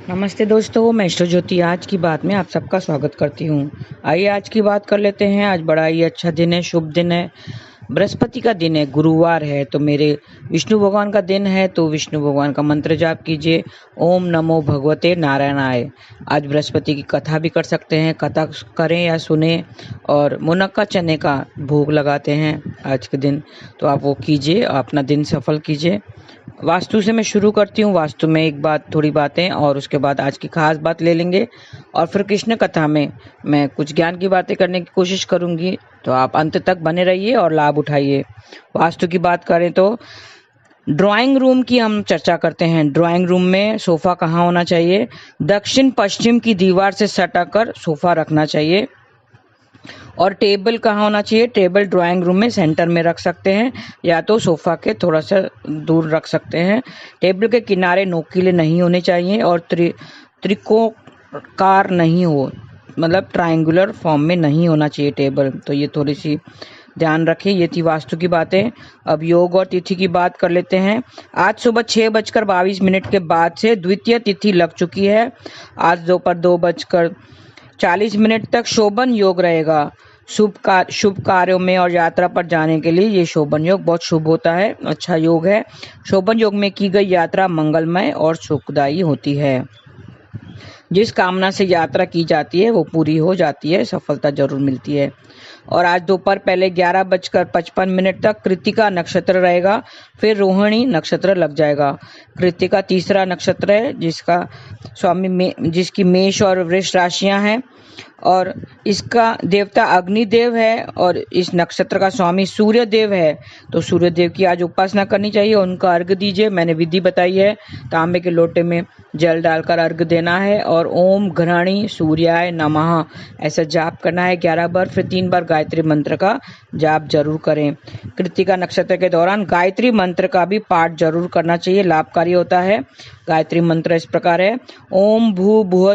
नमस्ते दोस्तों, मैं ईश्वर ज्योति आज की बात में आप सबका स्वागत करती हूँ। आइए आज की बात कर लेते हैं। आज बड़ा ही अच्छा दिन है, शुभ दिन है, बृहस्पति का दिन है, गुरुवार है, तो मेरे विष्णु भगवान का दिन है, तो विष्णु भगवान का मंत्र जाप कीजिए। ओम नमो भगवते नारायणाय। आज बृहस्पति की कथा भी कर सकते हैं, कथा करें या सुने, और मुनक्का चने का भोग लगाते हैं आज के दिन, तो आप वो कीजिए, अपना दिन सफल कीजिए। वास्तु से मैं शुरू करती हूँ। वास्तु में एक बात, थोड़ी बातें, और उसके बाद आज की खास बात ले लेंगे, और फिर कृष्ण कथा में मैं कुछ ज्ञान की बातें करने की कोशिश करूंगी, तो आप अंत तक बने रहिए और लाभ उठाइए। वास्तु की बात करें तो ड्राइंग रूम की हम चर्चा करते हैं। ड्राइंग रूम में सोफा कहाँ होना चाहिए? दक्षिण पश्चिम की दीवार से सटाकर सोफा रखना चाहिए। और टेबल कहाँ होना चाहिए? टेबल ड्राइंग रूम में सेंटर में रख सकते हैं, या तो सोफा के थोड़ा सा दूर रख सकते हैं। टेबल के किनारे नोकीले नहीं होने चाहिए, और त्रिकोणाकार नहीं हो, मतलब ट्रायंगुलर फॉर्म में नहीं होना चाहिए टेबल। तो ये थोड़ी सी ध्यान रखें। ये थी वास्तु की बातें। अब योग और तिथि की बात कर लेते हैं। आज सुबह 6:22 के बाद से द्वितीय तिथि लग चुकी है। आज दोपहर 2:40 तक शोभन योग रहेगा। शुभ कार्यों में और यात्रा पर जाने के लिए ये शोभन योग बहुत शुभ होता है, अच्छा योग है। शोभन योग में की गई यात्रा मंगलमय और सुखदायी होती है। जिस कामना से यात्रा की जाती है वो पूरी हो जाती है, सफलता जरूर मिलती है। और आज दोपहर पहले 11:55 तक कृत्तिका नक्षत्र रहेगा, फिर रोहिणी नक्षत्र लग जाएगा। कृत्तिका तीसरा नक्षत्र है, जिसकी मेष और वृष राशियां हैं, और इसका देवता अग्निदेव है, और इस नक्षत्र का स्वामी सूर्य देव है। तो सूर्य देव की आज उपासना करनी चाहिए, उनका अर्घ्य दीजिए। मैंने विधि बताई है, तांबे के लोटे में जल डालकर अर्घ्य देना है, और ओम घृणी सूर्याय नमः ऐसा जाप करना है 11 बार। फिर 3 बार गायत्री मंत्र का जाप जरूर करें। कृत्तिका नक्षत्र के दौरान गायत्री मंत्र का भी पाठ जरूर करना चाहिए, लाभकारी होता है। गायत्री मंत्र इस प्रकार है: ओम भू भुवः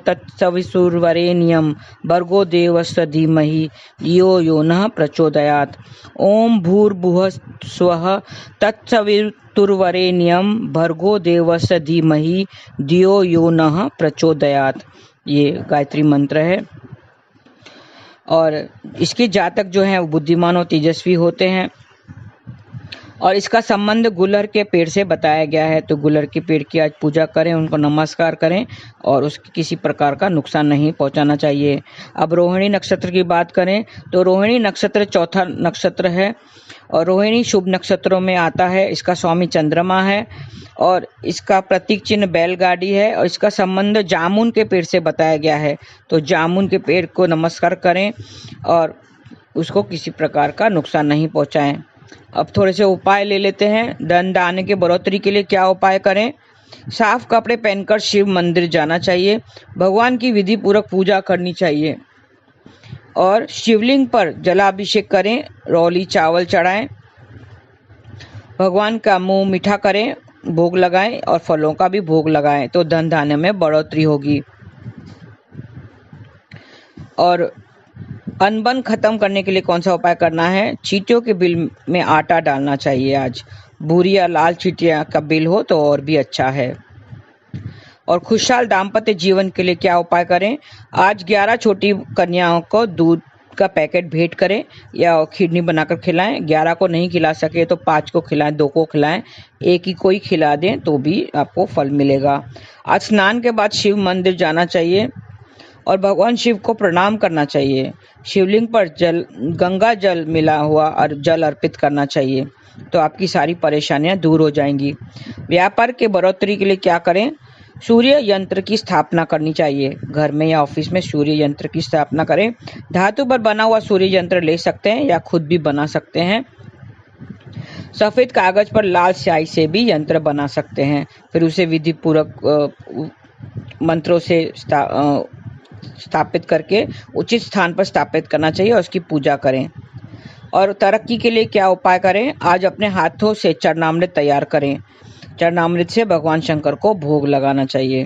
तत्सवितुर्वरेण्यं भर्गो देवस्य धीमहि धियो यो नः प्रचोदयात्। ओम भूर्भुवः स्वः तत्सवितुर्वरेण्यं भर्गो देवस्य धीमहि धियो यो नः प्रचोदयात्। ये गायत्री मंत्र है। और इसके जातक जो हैं वो बुद्धिमान और तेजस्वी होते हैं, और इसका संबंध गुलर के पेड़ से बताया गया है। तो गुलर के पेड़ की आज पूजा करें, उनको नमस्कार करें, और उसकी किसी प्रकार का नुकसान नहीं पहुंचाना चाहिए। अब रोहिणी नक्षत्र की बात करें तो रोहिणी नक्षत्र चौथा नक्षत्र है, और रोहिणी शुभ नक्षत्रों में आता है। इसका स्वामी चंद्रमा है, और इसका प्रतीक चिन्ह बैलगाड़ी है, और इसका संबंध जामुन के पेड़ से बताया गया है। तो जामुन के पेड़ को नमस्कार करें, और उसको किसी प्रकार का नुकसान नहीं पहुंचाएं। अब थोड़े से उपाय ले लेते हैं। धन दान के बढ़ोतरी के लिए क्या उपाय करें? साफ कपड़े पहनकर शिव मंदिर जाना चाहिए, भगवान की विधि पूर्वक पूजा करनी चाहिए, और शिवलिंग पर जलाभिषेक करें, रौली चावल चढ़ाएं, भगवान का मुंह मीठा करें, भोग लगाएं, और फलों का भी भोग लगाएं, तो धन धान्य में बढ़ोतरी होगी। और अनबन खत्म करने के लिए कौन सा उपाय करना है? चींटियों के बिल में आटा डालना चाहिए। आज भूरी या लाल चींटियां का बिल हो तो और भी अच्छा है। और खुशहाल दाम्पत्य जीवन के लिए क्या उपाय करें? आज 11 छोटी कन्याओं को दूध का पैकेट भेंट करें, या खीरनी बनाकर खिलाएं। 11 को नहीं खिला सके तो 5 को खिलाएं, 2 को खिलाएं, एक ही कोई खिला दें तो भी आपको फल मिलेगा। आज स्नान के बाद शिव मंदिर जाना चाहिए, और भगवान शिव को प्रणाम करना चाहिए। शिवलिंग पर गंगा जल मिला हुआ और जल अर्पित करना चाहिए, तो आपकी सारी परेशानियां दूर हो जाएंगी। व्यापार के बढ़ोतरी के लिए क्या करें? सूर्य यंत्र की स्थापना करनी चाहिए। घर में या ऑफिस में सूर्य यंत्र की स्थापना करें। धातु पर बना हुआ सूर्य यंत्र ले सकते हैं, या खुद भी बना सकते हैं। सफेद कागज पर लाल स्याही से भी यंत्र बना सकते हैं, फिर उसे विधि पूर्वक मंत्रों से स्थापित करके उचित स्थान पर स्थापित करना चाहिए, और उसकी पूजा करें। और तरक्की के लिए क्या उपाय करें? आज अपने हाथों से चरणामृत तैयार करें। चरणामृत से भगवान शंकर को भोग लगाना चाहिए।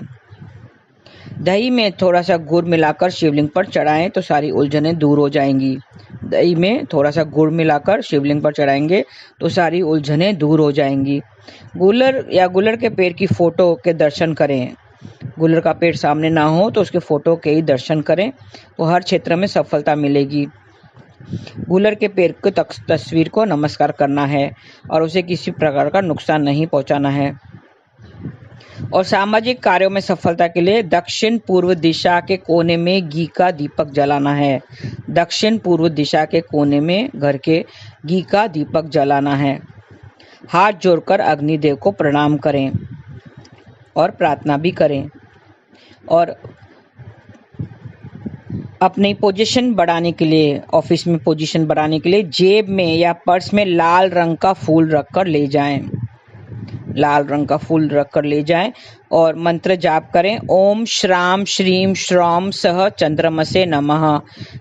दही में थोड़ा सा गुड़ मिलाकर शिवलिंग पर चढ़ाएं तो सारी उलझनें दूर हो जाएंगी। दही में थोड़ा सा गुड़ मिलाकर शिवलिंग पर चढ़ाएंगे तो सारी उलझनें दूर हो जाएंगी। गुलर या गुलर के पेड़ की फोटो के दर्शन करें। गुलर का पेड़ सामने ना हो तो उसके फोटो के ही दर्शन करें, तो हर क्षेत्र में सफलता मिलेगी। गुलर के पेड़ की तस्वीर को नमस्कार करना है और उसे किसी प्रकार का नुकसान नहीं पहुंचाना है। और सामाजिक कार्यों में सफलता के लिए दक्षिण पूर्व दिशा के कोने में घी का दीपक जलाना है। दक्षिण पूर्व दिशा के कोने में घर के घी का दीपक जलाना है। हाथ जोड़कर अग्निदेव को प्रणाम करें और प्रार्थना भी करें। और अपनी पोजीशन बढ़ाने के लिए, ऑफिस में पोजीशन बढ़ाने के लिए जेब में या पर्स में लाल रंग का फूल रखकर ले जाएं। लाल रंग का फूल रखकर ले जाएं और मंत्र जाप करें। ओम श्राम श्रीम श्रौम सह चंद्रमसे नमः।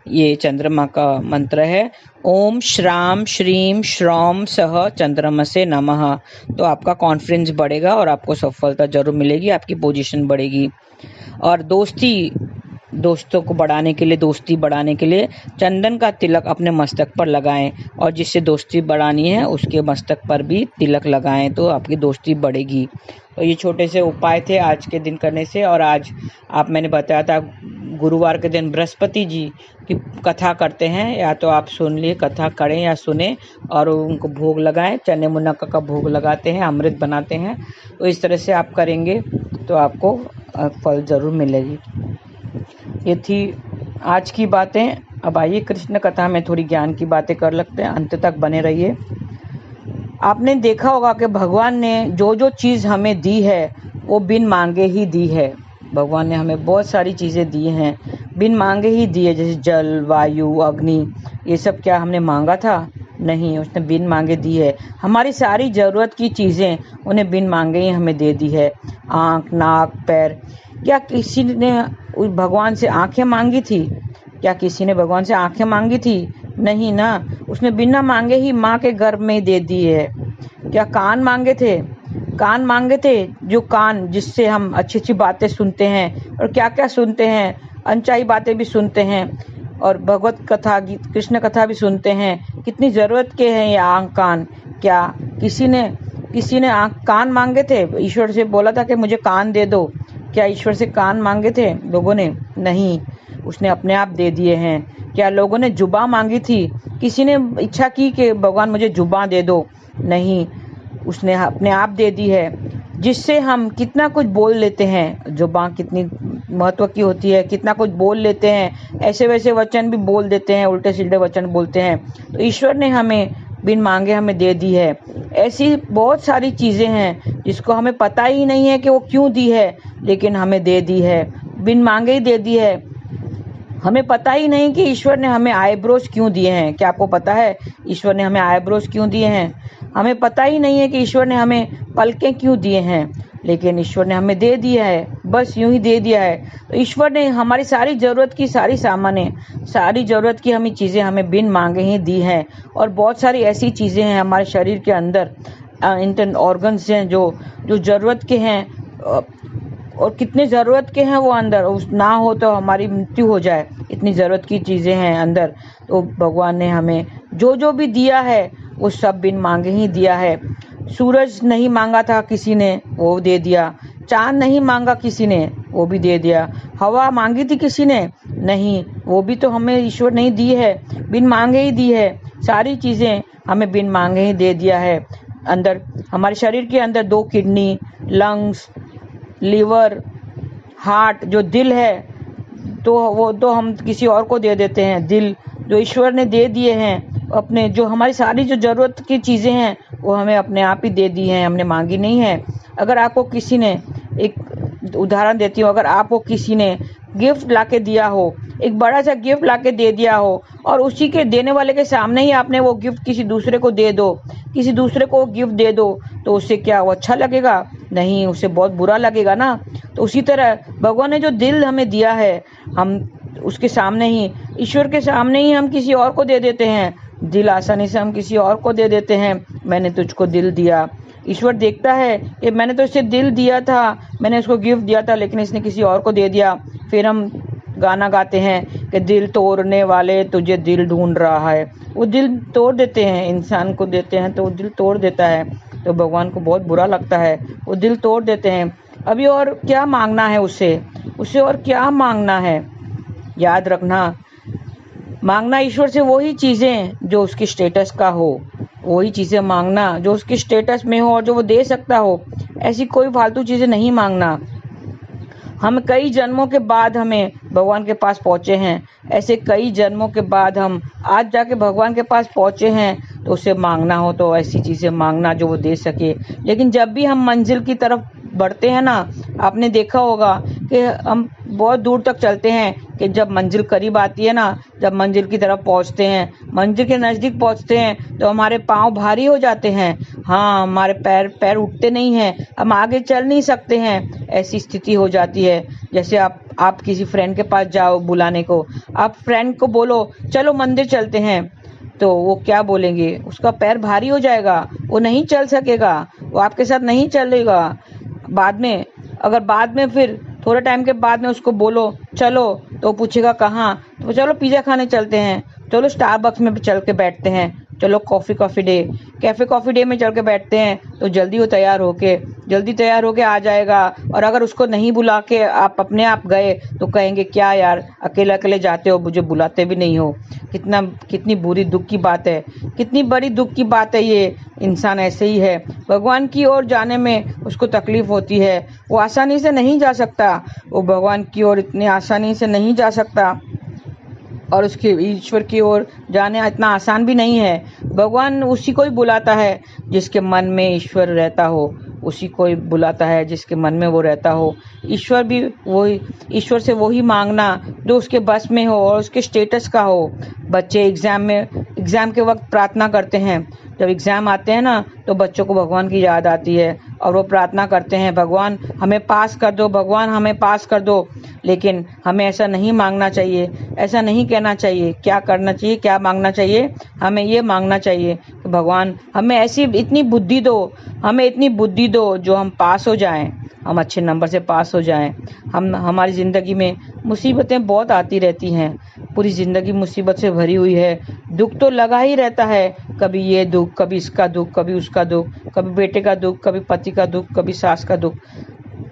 ये चंद्रमा का मंत्र है। ओम श्राम श्रीम श्रौम सह चंद्रमसे नमः। तो आपका कॉन्फिडेंस बढ़ेगा और आपको सफलता जरूर मिलेगी, आपकी पोजीशन बढ़ेगी। और दोस्तों को बढ़ाने के लिए, दोस्ती बढ़ाने के लिए चंदन का तिलक अपने मस्तक पर लगाएं और जिससे दोस्ती बढ़ानी है उसके मस्तक पर भी तिलक लगाएं, तो आपकी दोस्ती बढ़ेगी। तो ये छोटे से उपाय थे आज के दिन करने से। और आज मैंने बताया था गुरुवार के दिन बृहस्पति जी की कथा करते हैं, या तो आप सुन लिए, कथा करें या सुने और उनको भोग लगाएं। चने मुनक्का का भोग लगाते हैं, अमृत बनाते हैं। तो इस तरह से आप करेंगे तो आपको फल ज़रूर मिलेगी। ये थी आज की बातें। अब आइए कृष्ण कथा में थोड़ी ज्ञान की बातें कर लगते हैं, अंत तक बने रहिए। आपने देखा होगा कि भगवान ने जो जो चीज़ हमें दी है वो बिन मांगे ही दी है। भगवान ने हमें बहुत सारी चीज़ें दी हैं, बिन मांगे ही दी है। जैसे जल, वायु, अग्नि, ये सब क्या हमने मांगा था? नहीं, उसने बिन मांगे दी है। हमारी सारी ज़रूरत की चीज़ें उन्हें बिन मांगे ही हमें दे दी है। आँख, नाक, पैर। क्या किसी ने भगवान से आंखें मांगी थी? क्या किसी ने भगवान से आंखें मांगी थी? नहीं ना, उसने बिना मांगे ही माँ के गर्भ में दे दी है। क्या कान मांगे थे? कान मांगे थे, जो कान जिससे हम अच्छी अच्छी बातें सुनते हैं। और क्या क्या सुनते हैं? अनचाही बातें भी सुनते हैं और भगवत कथा, कृष्ण कथा भी सुनते हैं। कितनी ज़रूरत के हैं ये आँख, कान। क्या किसी ने आँख, कान मांगे थे? ईश्वर से बोला था कि मुझे कान दे दो। क्या ईश्वर से कान मांगे थे लोगों ने? नहीं, उसने अपने आप दे दिए हैं। क्या लोगों ने जुबान मांगी थी? किसी ने इच्छा की कि भगवान मुझे जुबान दे दो? नहीं, उसने अपने आप दे दी है। जिससे हम कितना कुछ बोल लेते हैं। जुबान कितनी महत्व की होती है, कितना कुछ बोल लेते हैं, ऐसे वैसे वचन भी बोल देते हैं, उल्टे सीधे वचन बोलते हैं। तो ईश्वर ने हमें बिन मांगे हमें दे दी है। ऐसी बहुत सारी चीज़ें हैं जिसको हमें पता ही नहीं है कि वो क्यों दी है, लेकिन हमें दे दी है, बिन मांगे ही दे दी है। हमें पता ही नहीं कि ईश्वर ने हमें आईब्रोज क्यों दिए हैं। क्या आपको पता है ईश्वर ने हमें आईब्रोज क्यों दिए हैं? हमें पता ही नहीं है कि ईश्वर ने हमें पलकें क्यों दिए हैं, लेकिन ईश्वर ने हमें दे दिया है, बस यूं ही दे दिया है। तो ईश्वर ने हमारी सारी ज़रूरत की, सारी सामान्य, सारी ज़रूरत की हमें चीज़ें हमें बिन मांगे ही दी हैं। और बहुत सारी ऐसी चीज़ें हैं हमारे शरीर के अंदर, इंटरनल ऑर्गन्स हैं जो ज़रूरत के हैं, और कितने ज़रूरत के हैं वो अंदर, उस ना हो तो हमारी मृत्यु हो जाए, इतनी ज़रूरत की चीज़ें हैं अंदर। तो भगवान ने हमें जो जो भी दिया है वो सब बिन मांगे ही दिया है। सूरज नहीं मांगा था किसी ने, वो दे दिया। चांद नहीं मांगा किसी ने, वो भी दे दिया। हवा मांगी थी किसी ने? नहीं, वो भी तो हमें ईश्वर नहीं दी है, बिन मांगे ही दी है। सारी चीज़ें हमें बिन मांगे ही दे दिया है। अंदर हमारे शरीर के अंदर 2 किडनी, लंग्स, लीवर, हार्ट, जो दिल है, तो वो तो हम किसी और को दे देते हैं। दिल जो ईश्वर ने दे दिए हैं अपने, जो हमारी सारी जो ज़रूरत की चीज़ें हैं वो हमें अपने आप ही दे दी हैं, हमने मांगी नहीं है। अगर आपको किसी ने, एक उदाहरण देती हूँ, अगर आपको किसी ने गिफ्ट लाके दिया हो, एक बड़ा सा गिफ्ट लाके दे दिया हो, और उसी के देने वाले के सामने ही आपने वो गिफ्ट किसी दूसरे को दे दो, किसी दूसरे को गिफ्ट दे दो, तो उससे क्या वो अच्छा लगेगा? नहीं, उससे बहुत बुरा लगेगा ना। तो उसी तरह भगवान ने जो दिल हमें दिया है, हम उसके सामने ही, ईश्वर के सामने ही हम किसी और को दे देते हैं। दिल आसानी से हम किसी और को दे देते हैं। मैंने तुझको दिल दिया। ईश्वर देखता है कि मैंने तो इसे दिल दिया था, मैंने उसको गिफ्ट दिया था, लेकिन इसने किसी और को दे दिया। फिर हम गाना गाते हैं कि दिल तोड़ने वाले तुझे दिल ढूंढ रहा है। वो दिल तोड़ देते हैं, इंसान को देते हैं तो वो दिल तोड़ देता है, तो भगवान को बहुत बुरा लगता है। वो दिल तोड़ देते हैं। अभी और क्या मांगना है उससे और क्या मांगना है। याद रखना, मांगना ईश्वर से वही चीज़ें जो उसकी स्टेटस का हो, वही चीज़ें मांगना जो उसकी स्टेटस में हो और जो वो दे सकता हो। ऐसी कोई फालतू चीज़ें नहीं मांगना। हम कई जन्मों के बाद हमें भगवान के पास पहुँचे हैं, ऐसे कई जन्मों के बाद हम आज जाके भगवान के पास पहुँचे हैं, तो उससे मांगना हो तो ऐसी चीज़ें मांगना जो वो दे सके। लेकिन जब भी हम मंजिल की तरफ बढ़ते हैं ना, आपने देखा होगा कि हम बहुत दूर तक चलते हैं कि जब मंजिल करीब आती है ना, जब मंजिल की तरफ पहुंचते हैं, मंजिल के नज़दीक पहुंचते हैं, तो हमारे पाँव भारी हो जाते हैं। हाँ, हमारे पैर उठते नहीं हैं, हम आगे चल नहीं सकते हैं। ऐसी स्थिति हो जाती है। जैसे आप किसी फ्रेंड के पास जाओ बुलाने को, आप फ्रेंड को बोलो चलो मंदिर चलते हैं, तो वो क्या बोलेंगे, उसका पैर भारी हो जाएगा, वो नहीं चल सकेगा, वो आपके साथ नहीं चलेगा। बाद में फिर थोड़े टाइम के बाद में उसको बोलो चलो, तो पूछेगा कहाँ, तो चलो पिज़्ज़ा खाने चलते हैं, चलो स्टारबक्स में चल के बैठते हैं, चलो कैफ़े कॉफ़ी डे में चल के बैठते हैं, तो जल्दी तैयार होके आ जाएगा। और अगर उसको नहीं बुला के आप अपने आप गए, तो कहेंगे क्या यार अकेले अकेले जाते हो, मुझे बुलाते भी नहीं हो। कितनी बुरी दुख की बात है, कितनी बड़ी दुख की बात है ये। इंसान ऐसे ही है, भगवान की ओर जाने में उसको तकलीफ होती है, वो आसानी से नहीं जा सकता, वो भगवान की ओर इतनी आसानी से नहीं जा सकता, और उसके ईश्वर की ओर जाने इतना आसान भी नहीं है। भगवान उसी को ही बुलाता है जिसके मन में ईश्वर रहता हो, उसी को ही बुलाता है जिसके मन में वो रहता हो। ईश्वर से वही मांगना जो उसके बस में हो और उसके स्टेटस का हो। बच्चे एग्जाम के वक्त प्रार्थना करते हैं। जब एग्ज़ाम आते हैं ना, तो बच्चों को भगवान की याद आती है और वो प्रार्थना करते हैं, भगवान हमें पास कर दो, भगवान हमें पास कर दो। लेकिन हमें ऐसा नहीं मांगना चाहिए, ऐसा नहीं कहना चाहिए। क्या करना चाहिए, क्या मांगना चाहिए? हमें ये मांगना चाहिए कि भगवान हमें इतनी बुद्धि दो जो हम पास हो जाएं, हम अच्छे नंबर से पास हो जाएं। हमारी ज़िंदगी में मुसीबतें बहुत आती रहती हैं, पूरी ज़िंदगी मुसीबत से भरी हुई है। दुख तो लगा ही रहता है, कभी ये दुख, कभी इसका दुख, कभी उसका दुख, कभी बेटे का दुख, कभी पति का दुख, कभी सास का दुख।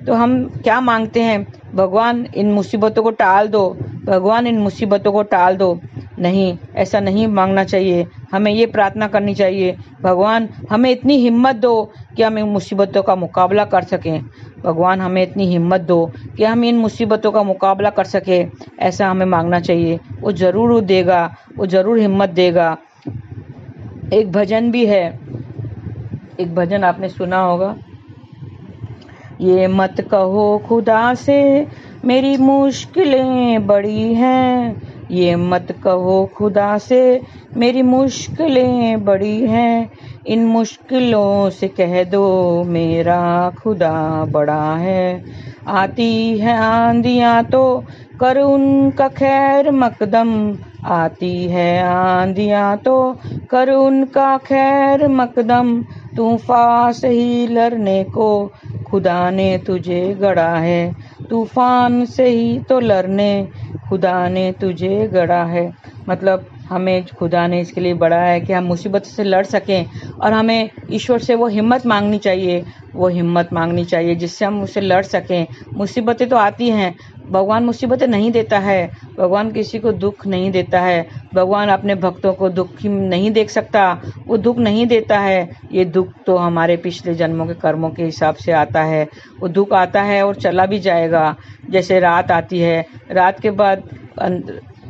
तो हम क्या मांगते हैं, भगवान इन मुसीबतों को टाल दो, भगवान इन मुसीबतों को टाल दो। नहीं, ऐसा नहीं मांगना चाहिए। हमें ये प्रार्थना करनी चाहिए, भगवान हमें इतनी हिम्मत दो कि हम इन मुसीबतों का मुकाबला कर सकें। भगवान हमें इतनी हिम्मत दो कि हम इन मुसीबतों का मुकाबला कर सकें। ऐसा हमें मांगना चाहिए। वो ज़रूर देगा, वो ज़रूर हिम्मत देगा। एक भजन भी है, एक भजन आपने सुना होगा, ये मत कहो खुदा से मेरी मुश्किलें बड़ी हैं, ये मत कहो खुदा से मेरी मुश्किलें बड़ी हैं, इन मुश्किलों से कह दो मेरा खुदा बड़ा है। आती है आंधियाँ तो कर उनका खैर मकदम, आती है आंधियाँ तो कर उनका खैर मकदम, तूफान से ही लड़ने को खुदा ने तुझे गढ़ा है, तूफान से ही तो लड़ने खुदा ने तुझे गढ़ा है। मतलब हमें खुदा ने इसके लिए बढ़ा है कि हम मुसीबत से लड़ सकें, और हमें ईश्वर से वो हिम्मत मांगनी चाहिए, जिससे हम उससे लड़ सकें। मुसीबतें तो आती हैं, भगवान मुसीबतें नहीं देता है, भगवान किसी को दुख नहीं देता है, भगवान अपने भक्तों को दुखी नहीं देख सकता, वो दुख नहीं देता है। ये दुख तो हमारे पिछले जन्मों के कर्मों के हिसाब से आता है। वो दुख आता है और चला भी जाएगा। जैसे रात आती है, रात के बाद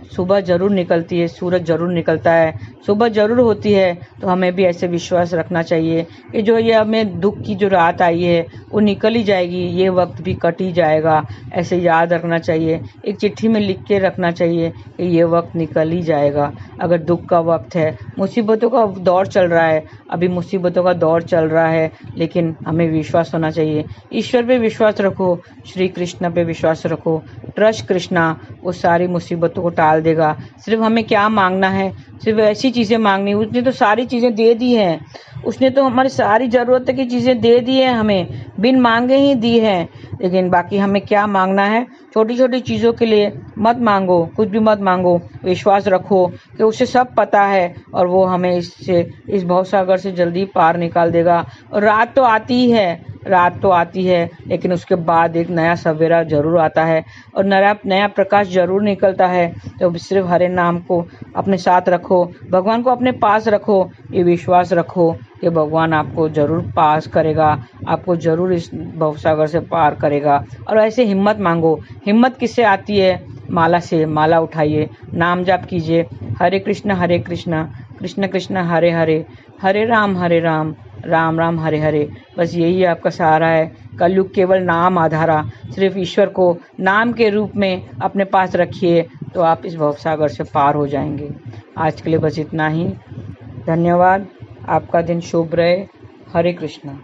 सुबह जरूर निकलती है, सूरज जरूर निकलता है, सुबह जरूर होती है। तो हमें भी ऐसे विश्वास रखना चाहिए कि जो ये हमें दुख की जो रात आई है वो निकल ही जाएगी, ये वक्त भी कट ही जाएगा। ऐसे याद रखना चाहिए, एक चिट्ठी में लिख के रखना चाहिए कि ये वक्त निकल ही जाएगा। अगर दुख का वक्त है, मुसीबतों का दौर चल रहा है, अभी मुसीबतों का दौर चल रहा है, लेकिन हमें विश्वास होना चाहिए। ईश्वर पे विश्वास रखो, श्री कृष्ण पे विश्वास रखो, ट्रस्ट कृष्णा, वो सारी मुसीबतों को टाल देगा। सिर्फ हमें क्या मांगना है, सिर्फ ऐसी चीज़ें मांगनी। उसने तो सारी चीज़ें दे दी हैं, उसने तो हमारी सारी ज़रूरत की चीज़ें दे दी हैं, हमें बिन मांगे ही दी हैं। लेकिन बाकी हमें क्या मांगना है, छोटी छोटी चीज़ों के लिए मत मांगो, कुछ भी मत मांगो। विश्वास रखो कि उसे सब पता है और वो हमें इस भवसागर से जल्दी पार निकाल देगा। और रात तो आती ही है, रात तो आती है, लेकिन उसके बाद एक नया सवेरा ज़रूर आता है और नया प्रकाश ज़रूर निकलता है। तो सिर्फ हरे नाम को अपने साथ रखो, भगवान को अपने पास रखो, ये विश्वास रखो कि भगवान आपको ज़रूर पास करेगा, आपको ज़रूर इस भवसागर से पार करेगा। और ऐसे हिम्मत मांगो। हिम्मत किससे आती है? माला से। माला उठाइए, नाम जाप कीजिए, हरे कृष्ण कृष्ण कृष्ण हरे हरे, हरे राम राम राम हरे हरे। बस यही आपका सहारा है। कलयुग केवल नाम आधारा, सिर्फ ईश्वर को नाम के रूप में अपने पास रखिए तो आप इस भवसागर से पार हो जाएंगे। आज के लिए बस इतना ही। धन्यवाद। आपका दिन शुभ रहे। हरे कृष्णा।